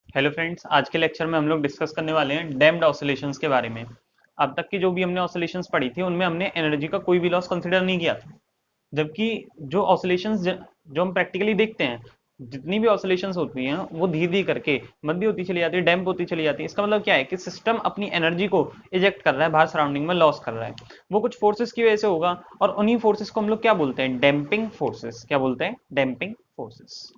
Hello friends, आज के lecture में हम लोग डिस्कस करने वाले हैं डैम्प्ड ऑसिलेशंस के बारे में। अब तक की जो भी हमने ऑसिलेशंस पढ़ी थी उनमें हमने एनर्जी का कोई भी लॉस कंसीडर नहीं किया था। जबकि जो ऑसिलेशंस जो हम प्रैक्टिकली देखते हैं, जितनी भी ऑसिलेशंस होती हैं वो धीरे धीरे करके मंदी होती चली जाती है, डैम्प होती चली जाती है। इसका मतलब क्या है कि सिस्टम अपनी एनर्जी को इजेक्ट कर रहा है, बाहर सराउंडिंग में लॉस कर रहा है। वो कुछ फोर्सेस की वजह से होगा और उन्हीं फोर्सेस को हम लोग क्या बोलते हैं, डैम्पिंग फोर्सेस। क्या बोलते हैं? Damping forces.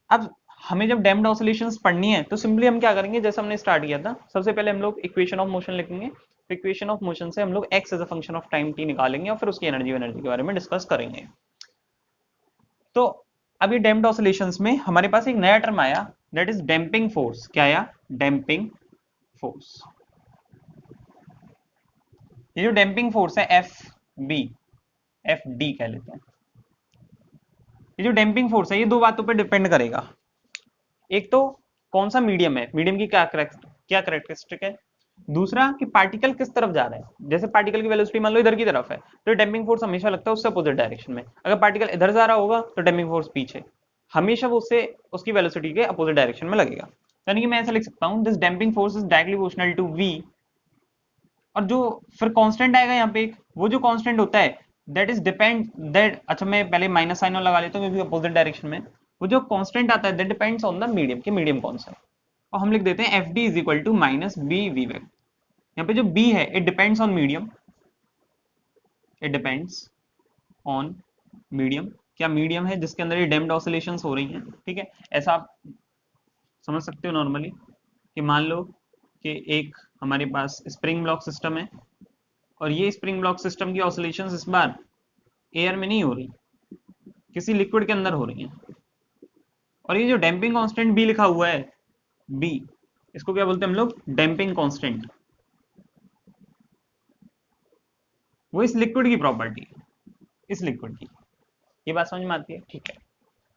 अब हमें जब डैम्प्ड ऑसिलेशंस पढ़नी है तो सिंपली हम क्या करेंगे, जैसे हमने स्टार्ट किया था, सबसे पहले हम लोग इक्वेशन ऑफ मोशन लिखेंगे। इक्वेशन ऑफ मोशन से हम लोग X as a function of time T निकालेंगे और फिर उसकी एनर्जी एनर्जी के बारे में डिस्कस करेंगे। तो अभी डैम्प्ड ऑसिलेशंस में हमारे पास एक नया टर्म आया, दैट इज डैम्पिंग फोर्स। क्या आया? Damping force. ये जो डैम्पिंग फोर्स है एफ बी, एफ डी कह लेते हैं, ये जो डैम्पिंग फोर्स है ये दो बातों पर डिपेंड करेगा। एक तो कौन सा मीडियम है, मीडियम की क्या करेक्टरिस्टिक है। दूसरा कि पार्टिकल किस तरफ जा रहा है। जैसे पार्टिकल की वेलोसिटी मान लो इधर की तरफ है तो डैम्पिंग फोर्स हमेशा लगता है उससे अपोजिट डायरेक्शन में। अगर पार्टिकल इधर जा रहा होगा तो डैम्पिंग फोर्स पीछे, हमेशा वो उससे उसकी वेलोसिटी के अपोजिट डायरेक्शन में लगेगा। यानी कि मैं ऐसा लिख सकता हूं, this damping force is directly proportional to V. और जो फिर कांस्टेंट आएगा यहाँ पे एक, वो जो कांस्टेंट होता है दैट इज डिपेंड दैट, अच्छा मैं पहले माइनस साइन लगा लेता हूँ क्योंकि अपोजिट डायरेक्शन में। वो जो कांस्टेंट आता है that depends on the medium, कि मीडियम कौन सा है। और हम लिख देते हैं F D is equal to minus B V vector. यहाँ पे जो बी है it depends on medium, it depends on medium. क्या मीडियम है जिसके अंदर ये डैम्प्ड ऑसिलेशंस हो रही हैं। ठीक है, ऐसा आप समझ सकते हो नॉर्मली कि मान लो कि एक हमारे पास स्प्रिंग ब्लॉक सिस्टम है और ये स्प्रिंग ब्लॉक सिस्टम की ऑसिलेशंस इस बार एयर में नहीं हो रही, किसी लिक्विड के अंदर हो रही हैं। और ये जो डैम्पिंग कांस्टेंट बी लिखा हुआ है, बी, इसको क्या बोलते हैं हम लोग? Damping constant. वो इस लिक्विड की प्रॉपर्टी, इस लिक्विड की। ये बात समझ में आती है? ठीक है।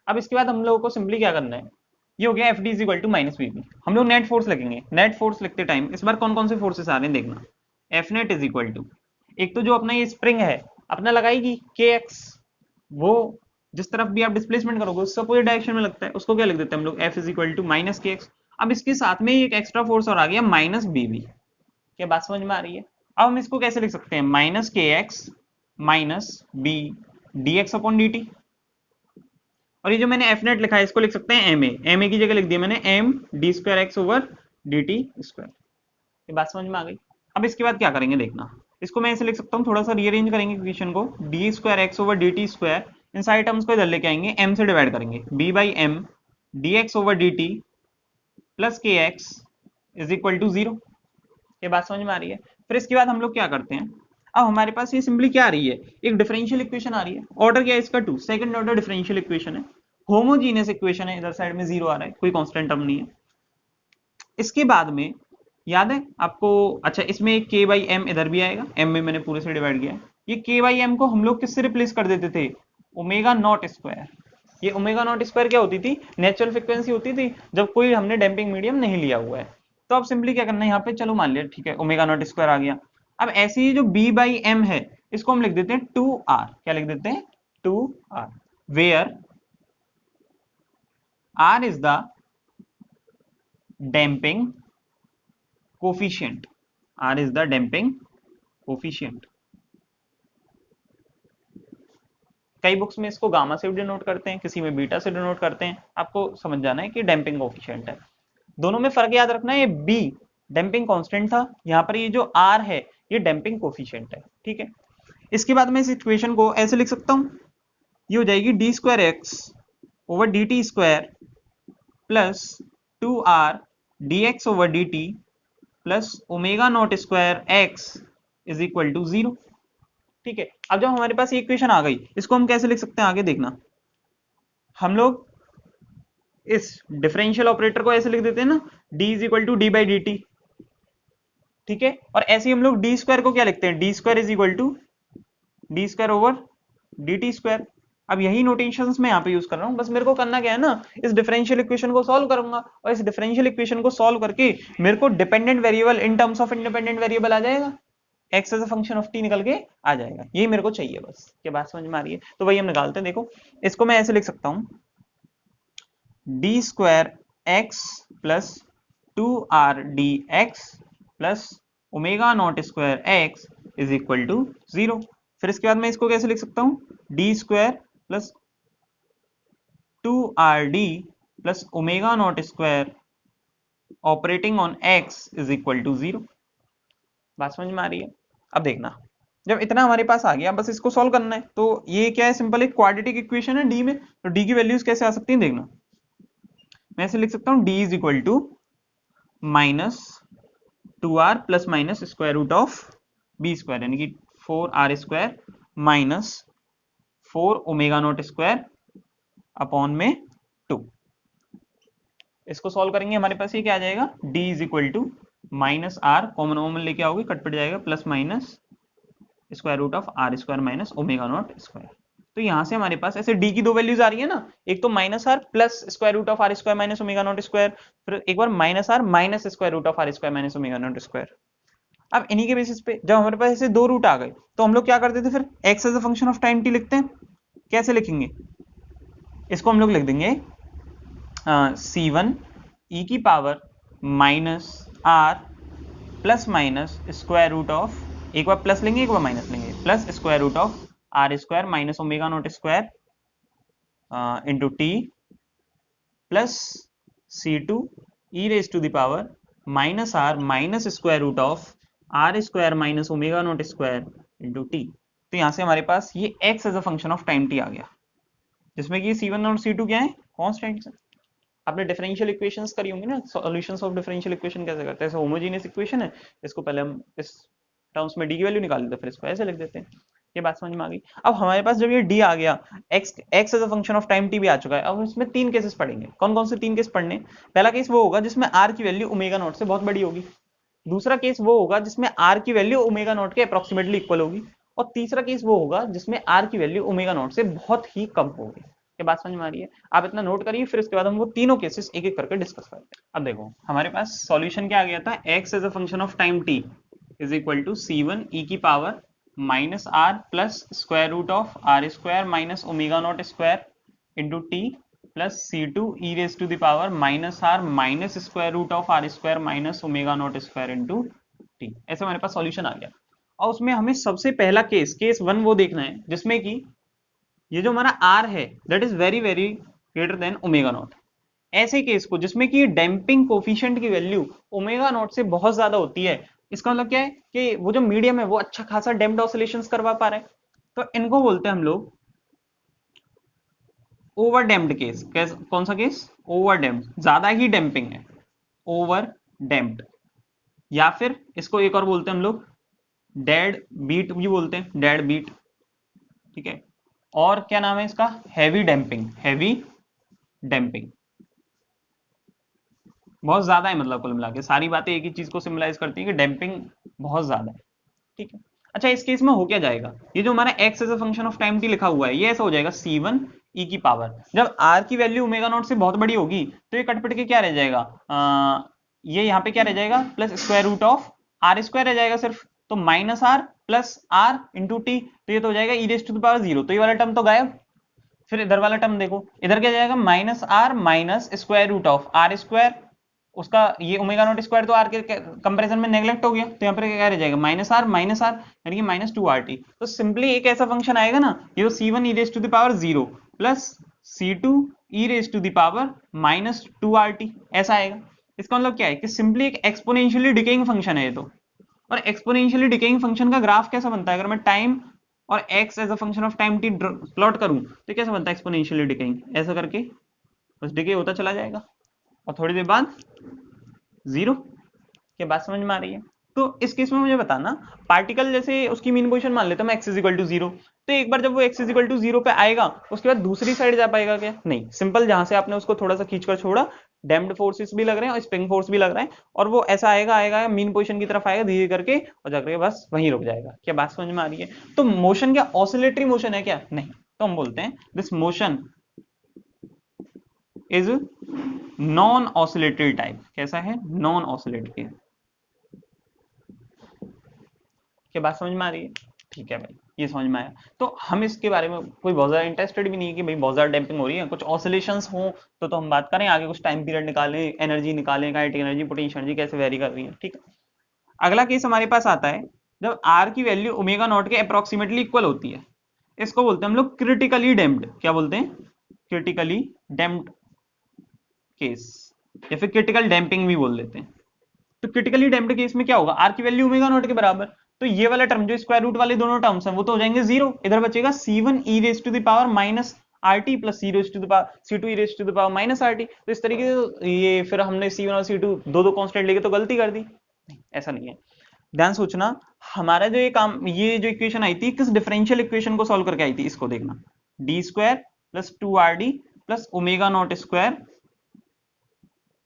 अब इसके बाद हम लोगों को सिंपली क्या करना है, ये हो गया F D is equal to minus V B. हम लोग नेट फोर्स लिखेंगे। नेट फोर्स लिखते टाइम इस बार कौन कौन से फोर्सेस आ रहे हैं देखना। F net is equal to, एक तो जो अपना ये स्प्रिंग है अपना लगाएगी के एक्स, वो जिस तरफ भी आप डिस्प्लेसमेंट करोगे उससे अपोजिट डायरेक्शन में लगता है, उसको क्या लिख देते हैं हम लोग, F is equal to minus K X. अब इसके साथ में एक एक्स्ट्रा फोर्स और आ गया माइनस बी बी। क्या बात समझ में आ रही है? अब हम इसको कैसे लिख सकते हैं, minus K X minus B D X upon D T. और ये जो मैंने एफ नेट लिखा है इसको लिख सकते हैं एम ए, एम ए की जगह लिख दिया मैंने M D square x over D T square. ये बात समझ में आ गई? अब इसके बाद क्या करेंगे देखना, इसको मैं ऐसे लिख सकता हूँ, थोड़ा सा रीअरेंज करेंगे इक्वेशन को, d square x over D T square, इन सारे टर्म्स को इधर लेके आएंगे, एम से डिवाइड करेंगे, b by m d x over D T plus k x is equal to zero. ये बात समझ में आ रही है? फिर इसके बाद हम लोग क्या करते हैं, अब हमारे पास ये सिंपली क्या आ रही है, एक डिफरेंशियल इक्वेशन आ रही है। ऑर्डर क्या है इसका? Two, second order differential equation है, होमोजीनियस इक्वेशन है, इधर साइड में जीरो आ रहा है, कोई कांस्टेंट टर्म नहीं है। इसके बाद में याद है आपको, अच्छा इसमें एक के बाई एम इधर भी आएगा, एम में मैंने पूरे से डिवाइड किया है। ये के बाई एम को हम लोग किससे रिप्लेस कर देते थे, ओमेगा नॉट स्क्वायर। ये ओमेगा नॉट स्क्वायर क्या होती थी, नेचुरल फ्रीक्वेंसी होती थी जब कोई हमने डैम्पिंग मीडियम नहीं लिया हुआ है। तो अब सिंपली क्या करना है यहाँ पे, चलो मान लिया ठीक है ओमेगा नॉट स्क्वायर आ गया। अब ऐसे ही जो बी बाई एम है इसको हम लिख देते हैं टू आर। क्या लिख देते हैं? Two R, where R is the damping coefficient. R is the damping coefficient. कई बुक्स में इसको गामा से डिनोट करते हैं, किसी में बीटा से डिनोट करते हैं, आपको समझ जाना है कि डैम्पिंग कोफिशिएंट है। दोनों में फर्क याद रखना है, ये बी डैम्पिंग कांस्टेंट था, यहाँ पर ये जो आर है ये डैम्पिंग कोफिशिएंट है। ठीक है, इसके बाद मैं इस इक्वेशन को ऐसे लिख सकता हूं, ये हो जाएगी D square x over D T square plus two R D x over D T plus omega naught square X is equal to zero. ठीक है, अब जब हमारे पास ये इक्वेशन आ गई इसको हम कैसे लिख सकते हैं आगे देखना, हम लोग इस डिफरेंशियल ऑपरेटर को ऐसे लिख देते हैं ना, d is equal to D by D T. ठीक है, और ऐसे ही हम लोग डी स्क्वायर को क्या लिखते हैं, D square is equal to D square over D T square. अब यही नोटेशंस मैं यहाँ पे यूज कर रहा हूँ, बस मेरे को करना क्या है ना, इस डिफरेंशियल इक्वेशन को सॉल्व करूंगा और इस डिफरेंशियल इक्वेशन को सॉल्व करके मेरे को dependent variable in terms of independent variable आ जाएगा, x as a function of t निकल के आ जाएगा। यही मेरे को चाहिए बस। क्या बात समझ में आ रही है? तो वही हम निकालते हैं। देखो इसको मैं ऐसे लिख सकता हूँ, D square X plus 2RdX plus omega naught square X is equal to 0। फिर इसके बाद मैं इसको कैसे लिख सकता हूँ, D square plus 2RD plus omega naught square operating on x is equal to 0। बात समझ में आ रही है? अब देखना, जब इतना हमारे पास आ गया, बस इसको सॉल्व करना है। तो ये क्या है, सिंपल एक क्वाड्रेटिक इक्वेशन है डी में, तो डी की वैल्यूज कैसे आ सकती हैं देखना। मैं ऐसे लिख सकता हूँ D is equal to minus 2R plus minus square root of B square, यानी कि 4R square minus 4 omega naught square upon में 2। इसको सॉल्व करेंगे, हमारे पास ये क्या आ जाएगा, d is equal to minus R, common common लेके आओगे कट पड़ जाएगा, plus minus square root of are square minus omega naught square. तो यहां से हमारे पास ऐसे d की दो वैल्यूज आ रही है ना, एक तो minus are plus square root of are square minus omega naught square, फिर एक बार minus are minus square root of are square minus omega naught square. अब इन्हीं के बेसिस पे जब हमारे पास ऐसे दो रूट आ गए, तो हम लोग क्या करते थे, फिर x as a function of time t लिखते हैं। कैसे लिखेंगे इसको, हम लोग लिख देंगे c1 e की power minus r plus minus square root of, एक बार प्लस लेंगे एक बार माइनस लेंगे, plus square root of are square minus omega naught square into T plus c2 e raise to the power minus are minus square root of are square minus omega naught square into T. तो यहां से हमारे पास ये x as a function of time t आ गया, जिसमें कि c1 और c2 क्या है, कॉन्स्टेंट्स। आपने डिफरेंशियल इक्वेशंस करी होंगी ना, सॉल्यूशंस ऑफ डिफरेंशियल इक्वेशन कैसे करते हैं। होमोजेनियस इक्वेशन है, इसको पहले हम इस टर्म्स में डी की वैल्यू निकाल देते हैं, फिर इसको ऐसे लिख देते हैं। ये बात समझ में आ गई। अब हमारे पास जब ये डी आ गया, X as a function of time T भी आ चुका है। अब इसमें तीन केसेस पढ़ेंगे। कौन कौन से तीन केस पढ़ने, पहला केस वो होगा जिसमें आर की वैल्यू ओमेगा नॉट से बहुत बड़ी होगी, दूसरा केस वो होगा जिसमें आर की वैल्यू ओमेगा नॉट के अप्रोक्सीमेटली इक्वल होगी, और तीसरा केस वो होगा जिसमें आर की वैल्यू ओमेगा नॉट से बहुत ही कम होगी। ये बात समझ में आ रही है? आप इतना नोट करिए, फिर उसके बाद हम वो तीनों केसेस एक एक करके डिस्कस करते हैं। अब देखो हमारे पास सॉल्यूशन क्या आ गया था, x as a function of time t is equal to c1 e की power minus are plus square root of are square minus omega naught square into T plus c2 e raise to the power minus are minus square root of are square minus omega naught square into T. ऐसे हमारे पास solution आ गया। और उसमें हमें सबसे पहला case 1 वो देखना है जिसमें कि ये जो हमारा r है that is very very greater than omega naught. ऐसे केस को जिसमें कि डैम्पिंग कोफिशिएंट की वैल्यू ओमेगा नॉट से बहुत ज्यादा होती है, इसका मतलब क्या है कि वो जो मीडियम है वो अच्छा खासा डैम्प्ड ऑसिलेशंस करवा पा रहा है, तो इनको बोलते हैं हम लोग ओवर डैम्प्ड केस। कौन सा केस, ओवर डैम्प्ड, ज्यादा ही डैम्पिंग है, ओवर डैम्प्ड। या फिर इसको एक और बोलते हैं हम लोग डेड बीट भी बोलते हैं, डेड बीट, ठीक है। और क्या नाम है इसका, हैवी डैम्पिंग, हैवी डैम्पिंग। बहुत ज्यादा है, मतलब कुल मिला के सारी बातें एक ही चीज को सिंबलाइज करती है कि डैम्पिंग बहुत ज्यादा है, ठीक है। अच्छा इस केस में हो क्या जाएगा, ये जो हमारा x as a function of time t लिखा हुआ है ये ऐसा हो जाएगा c1 e की पावर, जब r की वैल्यू ओमेगा नॉट से बहुत बड़ी होगी तो ये कटपट के क्या रह जाएगा, ये यहाँ पे क्या रह जाएगा, plus square root of are square रह जाएगा सिर्फ, तो minus are plus R into T, तो ये तो हो जाएगा ई रेज टू द पावर 0, तो ये वाला टर्म तो गायब। फिर इधर वाला टर्म देखो, इधर क्या जाएगा, minus are minus square root of are square, उसका ये ओमेगा नॉट स्क्वायर तो आर के कंपैरिजन में नेग्लेक्ट हो गया, तो यहाँ पर क्या रह जाएगा, माइनस आर यानी कि माइनस 2RT। तो सिंपली एक ऐसा फंक्शन आएगा ना, ये तो c1 e raise to the power 0 plus c2 e raise to the power minus 2RT, ऐसा आएगा। इसका मतलब क्या है कि सिंपली एक एक्सपोनेंशियली डिकेइंग फंक्शन है ये तो। और एक्सपोनेंशियली डिकेइंग फंक्शन का ग्राफ कैसा बनता है, अगर मैं टाइम और x as a function of time t plot करूं तो कैसा बनता है एक्सपोनेंशियली डिकेइंग, ऐसा करके बस डिके होता चला जाएगा और थोड़ी देर बाद 0। क्या बात समझ में आ रही है? तो इस केस में मुझे बताना, पार्टिकल जैसे उसकी मीन पोजीशन मान लेते हैं मैं x इज इक्वल टू 0, तो एक बार जब वो x इज इक्वल टू 0 पे आएगा उसके बाद दूसरी साइड जा पाएगा क्या, नहीं। सिंपल जहां से आपने उसको थोड़ा सा खींचकर छोड़ा, डैम्प्ड फोर्सेस भी लग रहे हैं और स्प्रिंग फोर्स भी लग रहा है, और वो ऐसा आएगा मीन पोजीशन की तरफ आएगा धीरे करके और जाकर बस वहीं रुक जाएगा। क्या बात समझ में आ रही है? तो मोशन क्या ऑसिलेटरी मोशन है क्या, नहीं। तो हम बोलते हैं this motion is non oscillatory type. कैसा है, नॉन ऑसिलेटरी। क्या बात समझ में आ रही है? ठीक है भाई। ये समझ में आया। तो हम इसके बारे में कोई बहुत ज़्यादा इंटरेस्टेड भी नहीं है कि भाई बहुत ज़्यादा डैम्पिंग हो रही है, कुछ ऑसिलेशंस हो तो हम बात करें आगे, कुछ टाइम पीरियड निकालें, एनर्जी निकालें, काइनेटिक एनर्जी, पोटेंशियल एनर्जी कैसे वेरी कर रही है, ठीक है। अगला केस हमारे पास आता है जब आर की वैल्यू ओमेगा नॉट के अप्रोक्सीमेटली इक्वल होती है, इसको बोलते हैं हम लोग क्रिटिकली डैम्प्ड। क्या बोलते हैं? क्रिटिकली डैम्प्ड केस, या फिर क्रिटिकल डैम्पिंग भी बोल देते हैं। तो क्रिटिकली डैम्प्ड केस में क्या होगा, आर की वैल्यू ओमेगा नॉट के बराबर, तो ये वाला टर्म जो स्क्वायर रूट वाले दोनों टर्म्स हैं वो तो हो जाएंगे जीरो, इधर बचेगा c1 e raise to the power minus rt plus c raise to the power c2 e raise to the power minus rt। तो इस तरीके से ये फिर हमने c1 और c2 दो दो कांस्टेंट लेके तो गलती कर दी, ऐसा नहीं है। ध्यान सोचना, हमारा जो ये काम, ये जो इक्वेशन आई थी किस डिफरेंशियल इक्वेशन को सॉल्व करके आई थी, इसको देखना, D square plus 2rd plus omega naught square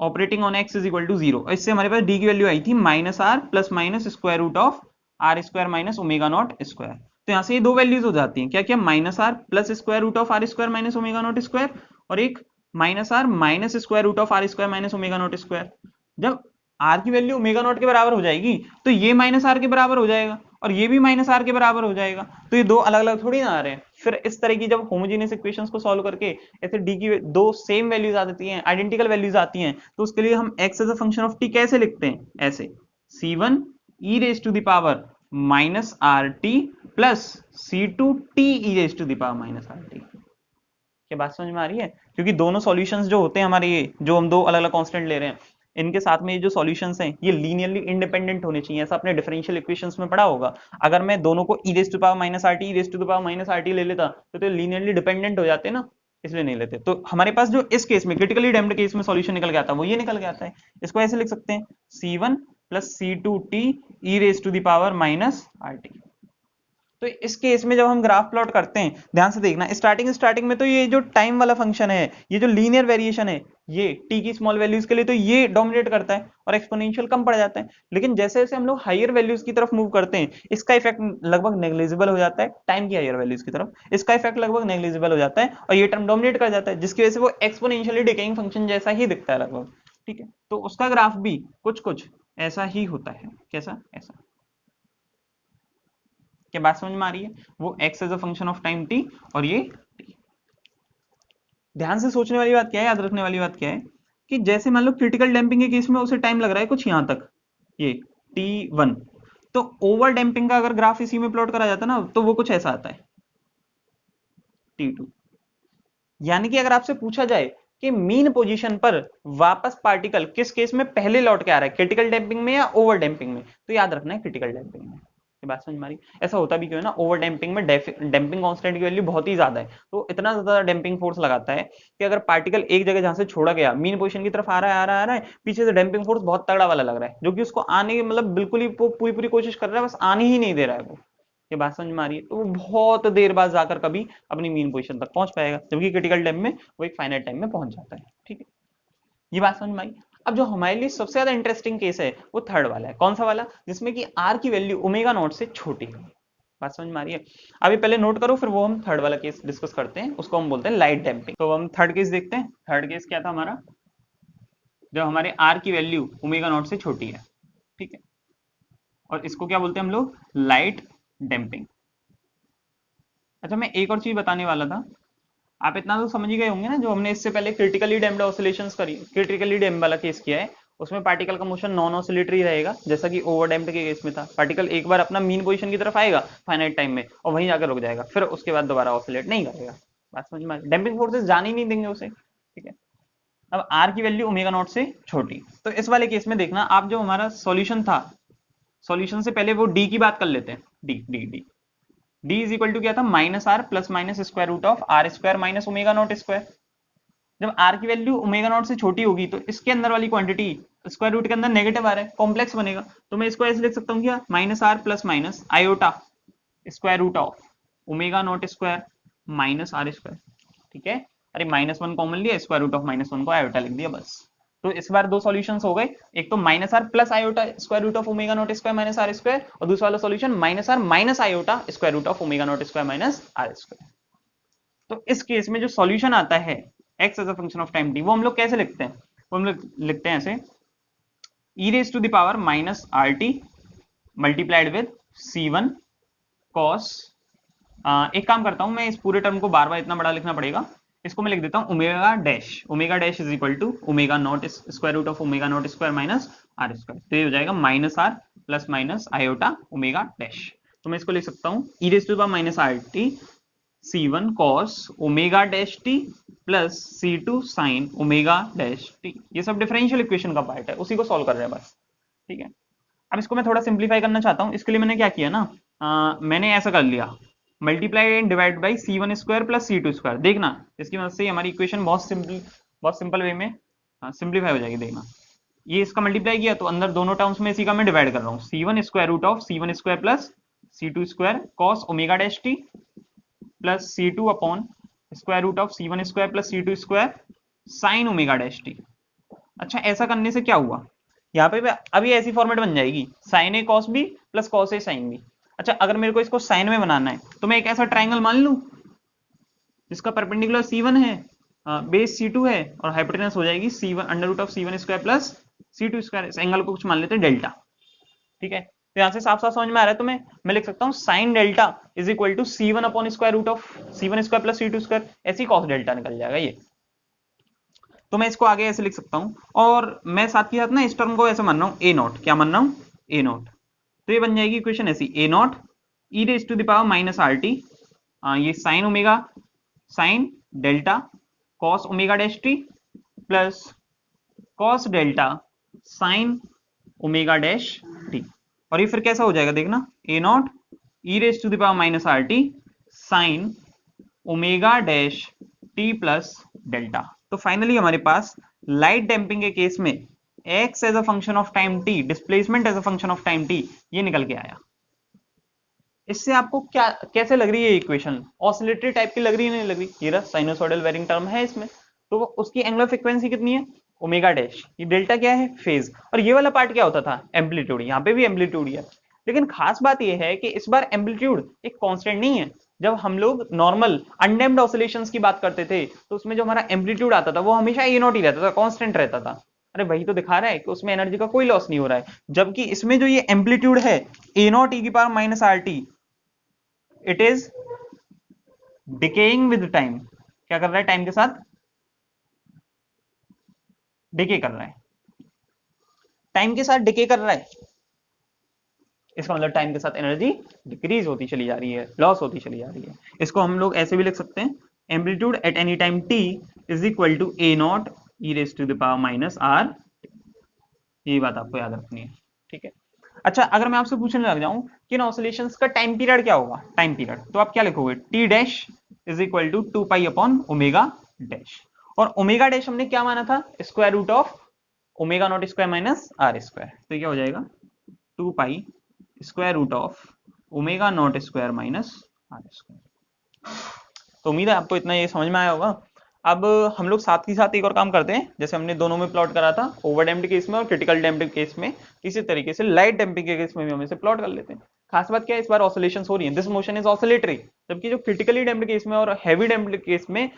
operating on x is equal to zero. इससे हमारे पास डी की वैल्यू आई थी minus are plus minus square root of are square minus omega naught square. तो यहाँ से ये दो वैल्यूज हो जाती हैं, क्या क्या, minus are plus square root of are square minus omega naught square, और एक minus are minus square root of are square minus omega naught square. जब आर की वैल्यू ओमेगा नॉट के बराबर हो जाएगी तो ये माइनस आर के बराबर हो जाएगा और ये भी माइनस आर के बराबर हो जाएगा, तो ये दो अलग अलग थोड़ी ना आ रहे हैं। फिर इस तरह की जब होमोजेनियस इक्वेशंस को सॉल्व करके ऐसे डी की दो सेम वैल्यूज आ जाती हैं, आइडेंटिकल वैल्यूज आती हैं, तो उसके लिए हम x as a function of t कैसे लिखते हैं, ऐसे c1 e raise to the power minus are T plus c2 t e raise to the power minus are T. क्या बात समझ में आ रही है? क्योंकि दोनों सॉल्यूशंस जो होते हैं हमारे, ये जो हम दो अलग अलग कांस्टेंट ले रहे हैं, इनके साथ में ये जो सॉल्यूशंस हैं ये लीनियरली इंडिपेंडेंट होने चाहिए, ऐसा अपने डिफरेंशियल इक्वेशंस में पढ़ा होगा। अगर मैं दोनों को e raise to power minus are T E raise to power minus are T ले लेता तो लीनियरली डिपेंडेंट हो जाते ना, इसलिए नहीं लेते। तो हमारे पास जो इस केस में क्रिटिकली डैम्प्ड केस में सॉल्यूशन निकल गया था वो ये निकल गया था। इसको ऐसे लिख सकते हैं c1 plus c2 t E raise to power minus are T. तो इस केस में जब हम ग्राफ प्लॉट करते हैं, ध्यान से देखना, स्टार्टिंग में तो ये जो टाइम वाला फंक्शन है, ये जो लीनियर वेरिएशन है, ये t की स्मॉल वैल्यूज के लिए तो ये डोमिनेट करता है और एक्सपोनेंशियल कम पड़ जाता है। लेकिन जैसे जैसे हम लोग हायर वैल्यूज की तरफ मूव करते हैं, इसका इफेक्ट लगभग नेग्लिजिबल हो जाता है, टाइम की हायर वैल्यूज की तरफ इसका इफेक्ट लगभग नेग्लिजिबल हो जाता है और ये टर्म डोमिनेट कर जाता है, जिसकी वजह से वो एक्सपोनेंशियली डिकेइंग फंक्शन जैसा ही दिखता है लगभग, ठीक है। तो उसका ग्राफ भी कुछ कुछ ऐसा ही होता है। कैसा? ऐसा। क्या बात समझ में आ रही है? वो x as a function of time t और ये t। ध्यान से सोचने वाली बात क्या है, याद रखने वाली बात क्या है, कि जैसे मान लो क्रिटिकल डैम्पिंग के केस में उसे टाइम लग रहा है कुछ यहां तक, ये t1, तो ओवर डैम्पिंग का अगर ग्राफ इसी में प्लॉट करा जाता ना तो वो कुछ ऐसा आता है t2। यानी कि अगर आपसे पूछा जाए कि मीन पोजीशन पर वापस पार्टिकल किस केस में पहले लौट के आ रहा है, क्रिटिकल डैम्पिंग में या ओवर डैम्पिंग में, तो याद रखना है क्रिटिकल डैम्पिंग में। ये बात समझ में आ रही? ऐसा होता भी क्यों है ना, ओवर डैम्पिंग में डैम्पिंग कांस्टेंट की वैल्यू बहुत ही ज्यादा है, तो इतना ज्यादा डैम्पिंग फोर्स लगाता है कि अगर पार्टिकल एक जगह जहां से छोड़ा गया मीन पोजीशन की तरफ आ रहा है, पीछे से डैम्पिंग फोर्स बहुत तगड़ा वाला लग रहा है, जो कि उसको आने की मतलब बिल्कुल ही पूरी पूरी कोशिश कर रहा है, बस आने ही नहीं दे रहा है वो। ये बात समझ में आ रही है? तो वो बहुत देर बाद जाकर कभी अपनी मीन पोजीशन तक पहुंच पाएगा, जबकि क्रिटिकल टाइम में वो एक फाइनाइट टाइम में पहुंच जाता है, ठीक है। ये बात समझ में आई? अब जो हमारे लिए सबसे ज्यादा इंटरेस्टिंग केस है वो थर्ड वाला है। कौन सा वाला? जिसमें कि आर की वैल्यू ओमेगा नॉट से छोटी है। बात समझ में आ रही है? अभी पहले नोट करो, फिर वो हम थर्ड वाला केस डिस्कस करते हैं, उसको हम बोलते हैं लाइट डैम्पिंग। तो हम थर्ड केस देखते हैं। थर्ड केस क्या था हमारा? जब हमारे आर की वैल्यू ओमेगा नॉट से छोटी है, ठीक है, और इसको क्या बोलते हैं हम लोग? Light damping. अच्छा, मैं एक और चीज बताने वाला था, आप इतना तो समझ ही गए होंगे ना, जो हमने इससे पहले क्रिटिकली डैम्प्ड ऑसिलेशंस करी, क्रिटिकली डैम्प वाला केस किया है, उसमें पार्टिकल का मोशन नॉन ऑसिलेटरी रहेगा, जैसा कि ओवर डैम्प्ड के केस में था। पार्टिकल एक बार अपना मीन पोजीशन की तरफ आएगा फाइनाइट टाइम में और वहीं जाकर रुक जाएगा, फिर उसके बाद दोबारा ऑसिलेट नहीं करेगा। बात समझ में आ रही? डैम्पिंग फोर्सेस जाने ही नहीं देंगे उसे, ठीक है। अब आर की वैल्यू ओमेगा नॉट से छोटी, तो इस वाले केस में देखना आप, जो हमारा सॉल्यूशन था, सॉल्यूशन से पहले वो डी की बात कर लेते हैं। D D D D is equal to क्या था? Minus are plus minus square root of are square minus omega naught square. जब आर की वैल्यू ओमेगा नॉट से छोटी होगी तो इसके अंदर वाली क्वांटिटी स्क्वायर रूट के अंदर नेगेटिव आ रहा है, कॉम्प्लेक्स बनेगा, तो मैं इसको ऐसे लिख सकता हूँ क्या? Minus are plus minus iota square root of omega naught square minus are square, ठीक है। अरे -1 कॉमन लिया, स्क्वायर रूट ऑफ -1 को आयोटा लिख दिया, बस। तो इस बार दो सॉल्यूशंस हो गए, एक तो minus are plus iota square root of omega naught square minus are square, और दूसरा वाला solution minus are minus iota square root of omega naught square minus are square. तो इस केस में जो सॉल्यूशन आता है x as a function of time t, वो हम लोग कैसे लिखते हैं? वो हम लोग लिखते हैं ऐसे, e raise to the power minus are t multiplied with c1 cos एक काम करता हूं, मैं इस पूरे टर्म को बार बार इतना बड़ा लिखना पड़ेगा, इसको मैं लिख देता हूं omega dash is equal to omega naught square root of omega naught square minus are square. तो ये हो जाएगा minus are plus minus iota omega dash. तो मैं इसको लिख सकता हूँ e raise to the power minus are t C1 cos omega dash t plus C2 sin omega dash t. ये सब डिफरेंशियल इक्वेशन का पार्ट है, उसी को सॉल्व कर रहे हैं बस, ठीक है। अब इसको मैं थोड़ा सिंप्लीफाई करना चाहता हूँ, इसके लिए मैंने क्या किया ना, मैंने ऐसा कर लिया, multiply and divide by C1 square plus C2 square. देखना इसकी मदद से हमारी इक्वेशन बहुत सिंपल वे में सिंप्लीफाई हो जाएगी। देखना ये इसका मल्टीप्लाई किया तो अंदर दोनों टर्म्स में इसी का मैं डिवाइड कर रहा हूँ, C1 square root of C1 square plus C2 square cos omega dash t plus C2 upon square root of C1 square plus C2 square sine omega dash t. अच्छा ऐसा करने से क्या हुआ, यहाँ पे अभी ऐसी फॉर्मेट बन जाएगी sign A cos B plus cos A sine B. अच्छा अगर मेरे को इसको साइन में बनाना है तो मैं एक ऐसा ट्राइंगल मान लूं जिसका परपेंडिकुलर C1 है, बेस C2 है और हाइपोटेनस हो जाएगी C1 under root of C1 square plus C2 square. इस एंगल को कुछ मान लेते हैं डेल्टा, ठीक है। तो यहाँ से साफ साफ समझ में आ रहा है, तो मैं लिख सकता हूँ sine delta is equal to C1 upon square root of C1 square plus C2 square, ऐसी कॉस डेल्टा निकल जाएगा ये। तो मैं इसको आगे ऐसे लिख सकता हूँ, और मैं साथ ही साथ ना इस टर्म को ऐसे मान रहा हूँ ए नॉट, क्या मान रहा हूँ ए नॉट। तो ये बन जाएगी इक्वेशन ऐसी, a naught e raise to the power minus are t, ये sine omega sine delta cos omega dash t plus cos delta sine omega dash t. और ये फिर कैसा हो जाएगा देखना, a naught e raise to the power minus are t sine omega dash t plus delta. तो finally हमारे पास लाइट डैम्पिंग के केस में x as a function of time t, displacement as a function of time t, ये निकल के आया। इससे आपको क्या कैसे लग रही है इक्वेशन, ऑसिलेटरी टाइप की लग रही है नहीं लग रही? ये रहा साइनोसॉइडल वेरिंग टर्म है इसमें, तो उसकी एंगुलर फ्रीक्वेंसी कितनी है ओमेगा डैश, ये डेल्टा क्या है फेज, और ये वाला पार्ट क्या होता था एम्पलीट्यूड, यहाँ पे भी एम्पलीट्यूड ही है। लेकिन खास बात यह है कि इस बार एम्पलीट्यूड एक कांस्टेंट नहीं है। जब हम लोग नॉर्मल अनडैम्प्ड ऑसिलेशंस की बात करते थे तो उसमें जो हमारा एम्पलीट्यूड आता था वो हमेशा ए नॉट ही रहता था, कांस्टेंट रहता था। अरे वही तो दिखा रहा है कि उसमें एनर्जी का कोई लॉस नहीं हो रहा है, जबकि इसमें जो ये एम्पलीट्यूड है ए नॉट ई की power minus R T, it is decaying with time. क्या कर रहा है, टाइम के साथ डिके कर रहा है, टाइम के साथ डिके कर रहा है। इसका मतलब टाइम के साथ एनर्जी डिक्रीज होती चली जा रही है, लॉस होती चली जा रही है। इसको हम लोग ऐसे भी लिख सकते हैं, amplitude at any time t is equal to A naught e raise to the power minus r. ये बात आपको याद रखनी है, ठीक है। अच्छा अगर मैं आपसे पूछने लग जाऊं कि इन ऑसिलेशंस का टाइम पीरियड क्या होगा, टाइम पीरियड, तो आप क्या लिखोगे, T dash is equal to 2 pi upon omega dash. और ओमेगा डैश हमने क्या माना था, square root of omega naught square minus are square. तो क्या हो जाएगा 2 pi square root of omega naught square minus are square. तो उम्मीद है आपको इतना ये समझ में आया होगा। अब हम लोग साथ ही साथ एक और काम करते हैं, जैसे हमने दोनों में प्लॉट करा था, ओवर डैम्प्ड केस में और क्रिटिकल डैम्प्ड केस में, इसी तरीके से लाइट डैम्पिंग के केस में भी हम इसे प्लॉट कर लेते हैं। खास बात क्या है, इस बार ऑसिलेशंस हो रही है, दिस मोशन इज ऑसिलेटरी, जबकि जो क्रिटिकली डैम्प्ड केस में और हैवी डैम्प्ड केस में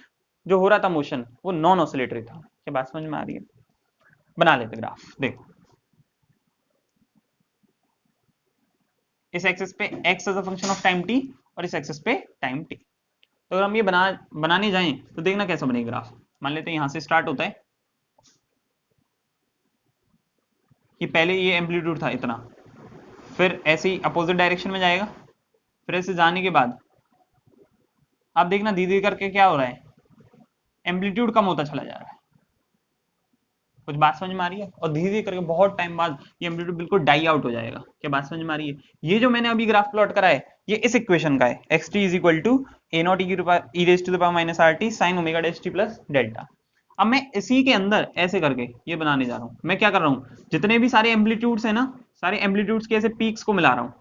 जो हो रहा था मोशन वो नॉन ऑसिलेटरी था। क्या बात समझ में आ रही है? बना लेते ग्राफ, देखो इस एक्सिस पे x as a function of time t और इस एक्सिस पे टाइम t। तो अगर हम ये बनाने जाएं तो देखना कैसा बनेगा ग्राफ। मान लेते हैं यहां से स्टार्ट होता है कि पहले ये एम्पलीट्यूड था इतना, फिर ऐसे ही अपोजिट डायरेक्शन में जाएगा, फिर ऐसे जाने के बाद आप देखना धीरे धीरे करके क्या हो रहा है, एम्पलीट्यूड कम होता चला जा रहा है। कुछ बात समझ में आ रही है? और धीरे धीरे करके बहुत टाइम बाद ये एम्पलीट्यूड बिल्कुल डाई आउट हो जाएगा। क्या बात समझ में आ रही है? ये जो मैंने अभी ग्राफ प्लॉट करा है ये इस इक्वेशन का है, xt is equal to A naught e raise to the power minus are t sine omega dash t plus delta. अब मैं इसी के अंदर ऐसे करके ये बनाने जा रहा हूँ। मैं क्या कर रहा हूँ, जितने भी सारे एम्पलीट्यूड्स है ना, सारे एम्पलीट्यूड्स के ऐसे पीक्स को मिला रहा हूँ।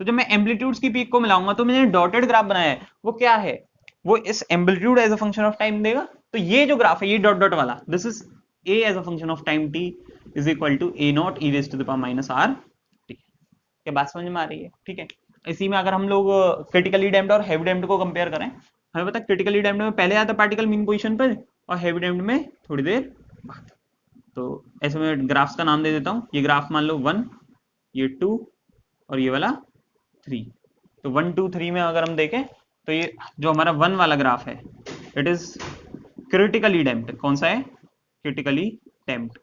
तो जब मैं एम्पलीट्यूड्स की पीक को मिलाऊंगा तो मैंने डॉटेड ग्राफ बनाया है, वो क्या है, वो इस amplitude as a function of time देगा। तो ये जो ग्राफ है ये डॉट डॉट वाला, this is a as a function of time t is equal to a naught e raised to the power minus r t। क्या बात समझ में आ रही है? ठीक है। इसी में अगर हम लोग क्रिटिकली डैम्प्ड और हैवी डैम्प्ड को कंपेयर करें, हमें पता है क्रिटिकली डैम्प्ड में पहले आता पार्टिकल मीन पोजीशन पर और हैवी डैम्प्ड में थोड़ी देर बाद। तो ऐसे में ग्राफ्स का नाम दे देता हूँ, ये ग्राफ मान लो 1, ये 2 और ये वाला 3। तो 1 2 3 में अगर हम देखें तो ये जो हमारा 1 वाला ग्राफ है इट इज क्रिटिकली डैम्प्ड। कौन सा है? Critically damped.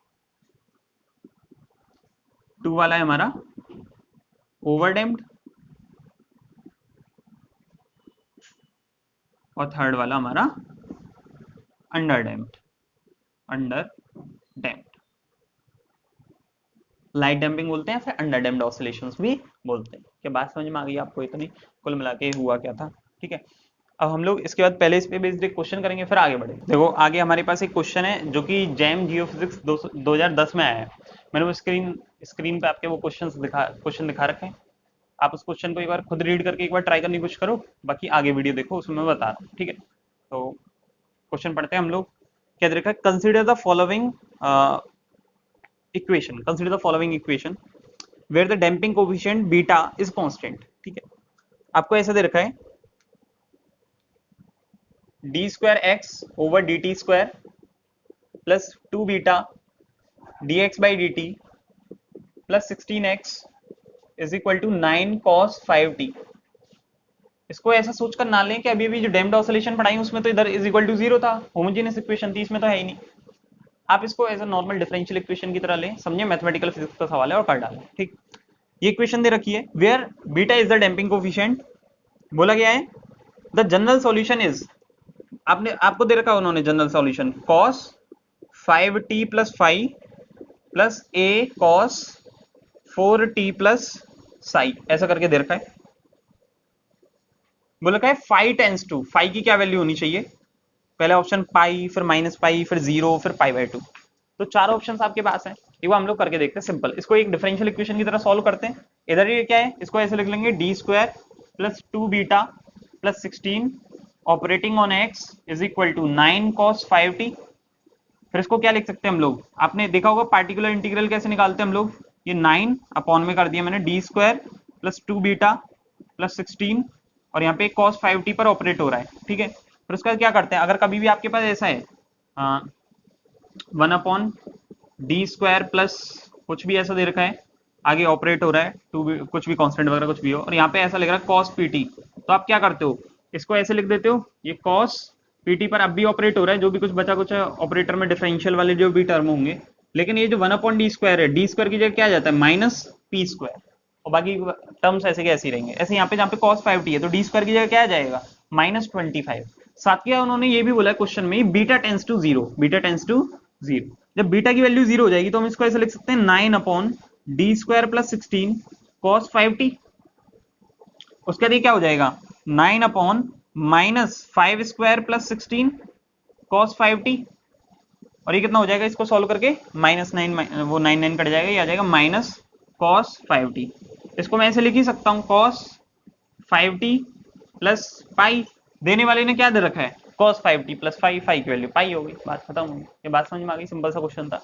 2 वाला है हमारा ओवर डैम्प्ड और थर्ड वाला हमारा under damped. Under damped light damping बोलते हैं, फिर अंडर डैम्प्ड ऑसिलेशंस भी बोलते हैं। क्या बात समझ में आ गई आपको? इतनी कुल मिला के हुआ क्या था, ठीक है। अब हम लोग इसके बाद पहले इस पे बेस्ड एक क्वेश्चन करेंगे, फिर आगे बढ़े। देखो आगे हमारे पास एक क्वेश्चन है जो कि जैम जियोफिजिक्स 2010 में आया है। मैंने वो स्क्रीन पे आपके वो क्वेश्चन दिखा रखे हैं। आप उस क्वेश्चन को एक बार खुद रीड करके एक बार ट्राई करने की कोशिश करो, बाकी आगे वीडियो देखो, उसमें मैं बता रहा हूँ, ठीक है। तो क्वेश्चन पढ़ते हैं हम लोग। क्या दे रखा है? Consider the following equation, consider the following equation where the damping coefficient beta is constant, ठीक है। आपको ऐसा दे रखा है d square x over D T square plus 2 beta d x by D T plus 16x is equal to 9 cos 5t। इसको ऐसा सोचकर ना लें कि अभी अभी जो डैम्प्ड ऑसिलेशन पढ़ाई उसमें तो इधर इज इक्वल टू 0 था, होमोजेनियस इक्वेशन थी, इसमें तो है ही नहीं। आप इसको as a normal differential equation की तरह लें, समझे, मैथमेटिकल फिजिक्स का सवाल है और कर डालें, ठीक। ये इक्वेशन दे रखी है where beta is the damping coefficient. बोला गया है द जनरल सॉल्यूशन इज, आपको दे रखा उन्होंने general solution cos 5t plus 5 plus a cos 4t plus psi, ऐसा करके दे रखा है। बोला है फाई टेंस टू, फाई की क्या वैल्यू होनी चाहिए? पहला ऑप्शन पाई, फिर माइनस पाई, फिर 0, फिर पाई बाई 2। तो चार ऑप्शंस आपके पास हैं, एक बार हम लोग करके देखते हैं सिंपल। इसको एक डिफरेंशियल इक्वेशन की तरह सॉल्व करते हैं। इधर ये क्या है, इसको ऐसे लिख लेंगे d square plus 2 beta plus 16 operating on x is equal to 9 cos 5t। फिर इसको क्या लिख सकते हैं हम लोग? आपने देखा होगा पार्टिकुलर इंटीग्रल कैसे निकालते हैं हम लोग। ये 9 अपॉन में कर दिया मैंने D square plus 2 beta plus 16 और यहाँ पे cos 5t पर ऑपरेट हो रहा है, ठीक है। फिर उसका क्या करते हैं, अगर कभी भी आपके पास ऐसा है 1 अपॉन डी स्क्वायर प्लस कुछ भी ऐसा दे रखा है, आगे ऑपरेट हो रहा है कुछ भी कांस्टेंट वगैरह कुछ भी हो, और यहाँ पे ऐसा लिख रहा है cos pt, तो आप क्या करते हो, इसको ऐसे लिख देते हो ये cos pt पर अब भी ऑपरेट हो रहा है, जो भी कुछ बचा कुछ ऑपरेटर में डिफरेंशियल वाले जो भी टर्म होंगे, लेकिन ये जो 1 अपॉन डी स्क्वायर है, डी स्क्वायर की जगह क्या आ जाता है माइनस पी स्क्वायर, और बाकी टर्म्स ऐसे के ऐसे ही रहेंगे। ऐसे यहाँ पे जहाँ पे cos 5t है तो डी स्क्वायर की जगह क्या आ जाएगा माइनस 25। साथ ही उन्होंने ये भी बोला है क्वेश्चन में beta tends to 0, beta tends to 0। जब बीटा की वैल्यू 0 हो जाएगी तो हम इसको ऐसे लिख सकते हैं 9 upon D square plus 16 cos 5t। उसके बाद क्या हो जाएगा 9 upon minus 5 square plus 16 cos 5t, और ये कितना हो जाएगा इसको सॉल्व करके -9 वो 9 कट जाएगा, ये आ जाएगा माइनस cos 5t। इसको मैं ऐसे लिख ही सकता हूँ cos 5t प्लस पाई, देने वाले ने क्या दे रखा है cos 5t प्लस पाई, पाई की वैल्यू पाई हो गई, बात खत्म हो गई। ये बात समझ में आ गई, सिंपल सा क्वेश्चन था।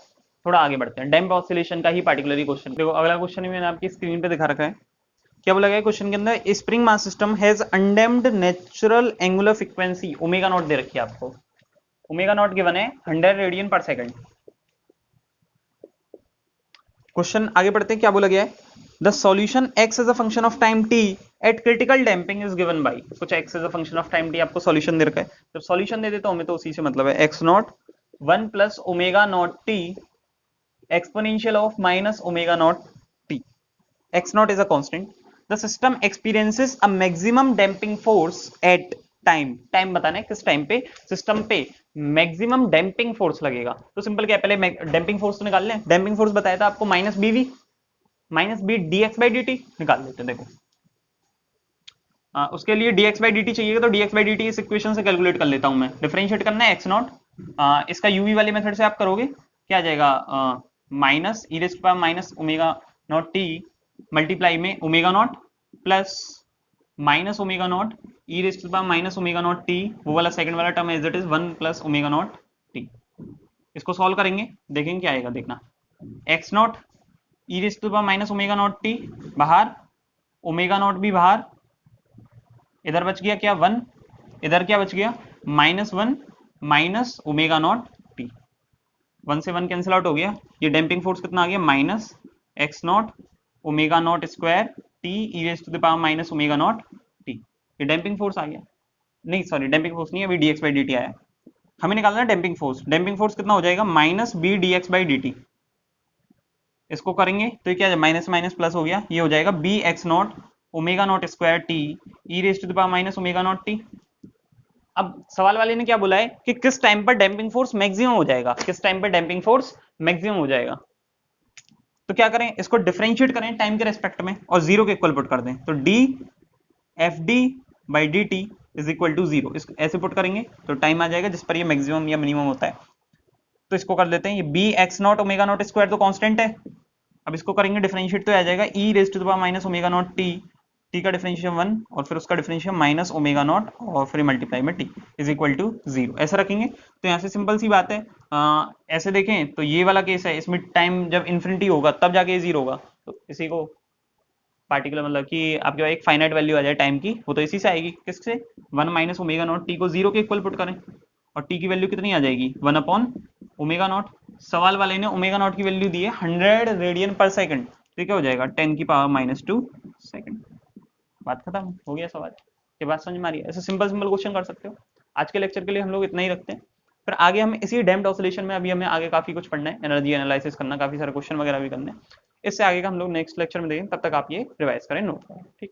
थोड़ा आगे बढ़ते हैं, डैम्प ऑसिलेशन का ही पार्टिकुलरली क्वेश्चन। देखो अगला क्वेश्चन मैंने आपकी स्क्रीन पे दिखा रखा है। क्या बोला गया क्वेश्चन के अंदर, spring mass system has undamped natural angular frequency omega not they रखी है आपको। ओमेगा नॉट गिवन है 100 रेडियन पर सेकंड। क्वेश्चन आगे बढ़ते हैं, क्या बोला गया है, the solution x as a function of time t at critical damping is given by, कुछ x as a function of time t आपको सॉल्यूशन दे रखा है। जब सॉल्यूशन दे देता हूं मैं तो उसी से मतलब है x not 1 plus omega not t exponential of minus omega not t, x not is a constant. The system experiences a maximum damping force at time, time बताना है किस टाइम पे सिस्टम पे मैक्सिमम डैम्पिंग फोर्स लगेगा। तो simple क्या है, पहले डैम्पिंग फोर्स तो निकाल लें। डैम्पिंग फोर्स बताया था आपको minus bv minus B D x by D t निकाल लेते हैं। देखो उसके लिए dx बाई डी टी चाहिए, तो dx बाई डी टी इस इक्वेशन से कैलकुलेट कर लेता हूं मैं। डिफरेंशिएट करना है x नॉट, इसका uv वाले मेथड से आप करोगे, क्या आ जाएगा minus e raise to power minus omega naught t multiply में omega naught plus minus omega naught e raise to power minus omega naught t, वो वाला सेकंड वाला term as it is 1 plus omega naught t. इसको solve करेंगे, देखेंगे क्या आएगा, देखना x naught e raise to power minus omega naught t बाहर, ओमेगा नॉट भी बाहर, इधर बच गया क्या 1, इधर क्या बच गया -1 माइनस ओमेगा नॉट टी, 1 से 1 कैंसिल आउट हो गया। ये डैम्पिंग फोर्स कितना आ गया minus x naught omega naught square t e raise to the power minus omega naught ये डैम्पिंग फोर्स आ गया, नहीं सॉरी डैम्पिंग फोर्स नहीं, अभी dx बाई dt आया, हमें निकालना है डैम्पिंग फोर्स। डैम्पिंग फोर्स कितना हो जाएगा, minus B D x by D t. इसको करेंगे तो ये क्या है, माइनस माइनस प्लस हो गया, ये हो जाएगा b x naught omega naught square t E raise to the power minus omega naught t. अब सवाल वाले ने क्या बोला है कि किस टाइम पर डैम्पिंग फोर्स मैक्सिमम हो जाएगा, किस टाइम पर डैम्पिंग फोर्स मैक्सिमम हो जाएगा। तो क्या करें, इसको डिफरेंशिएट करें टाइम के रेस्पेक्ट में और जीरो के इक्वल पुट कर दें, तो d f d by D t is equal to zero. ऐसे पुट करेंगे तो टाइम आ जाएगा जिस पर ये मैक्सिमम या मिनिमम होता है। तो इसको कर देते हैं, ये b x naught omega naught square तो कांस्टेंट है, अब इसको करेंगे डिफरेंशिएट तो आ जाएगा ई raise to the power minus omega naught t, t का डिफरेंशिएशन 1 और फिर उसका डिफरेंशिएशन माइनस ओमेगा नॉट और फिर मल्टीप्लाई में t is equal to zero. ऐसा रखेंगे तो यहाँ से सिंपल सी बात है, ऐसे देखें तो ये वाला केस है, इसमें टाइम जब इन्फिनिटी होगा तब जाके ये जीरो होगा। तो इसी को पार्टिकुलर मतलब कि आपके पास एक फाइनाइट वैल्यू आ जाए टाइम की, वो तो इसी से आएगी, किससे, 1 माइनस ओमेगा नॉट टी को जीरो के इक्वल पुट करें और टी की वैल्यू कितनी आ जाएगी, 1 अपॉन ओमेगा नॉट। सवाल वाले ने ओमेगा नॉट की वैल्यू दी है 100 रेडियन पर सेकंड, तो क्या हो जाएगा 10 की पावर माइनस 2 सेकंड। बात खत्म हो गया, सवाल ये बात समझ में आ रही है। ऐसे सिंपल सिंपल क्वेश्चन कर सकते हो। आज के लेक्चर के लिए हम लोग इतना ही रखते हैं, फिर आगे हम इसी डैम्प्ड ऑसिलेशन में अभी हमें आगे काफी कुछ पढ़ना है, एनर्जी एनालिसिस करना, काफी सारे क्वेश्चन वगैरह भी करने हैं। इससे आगे का हम लोग नेक्स्ट लेक्चर में देखेंगे, तब तक आप ये रिवाइज करें, नोट करें, ठीक।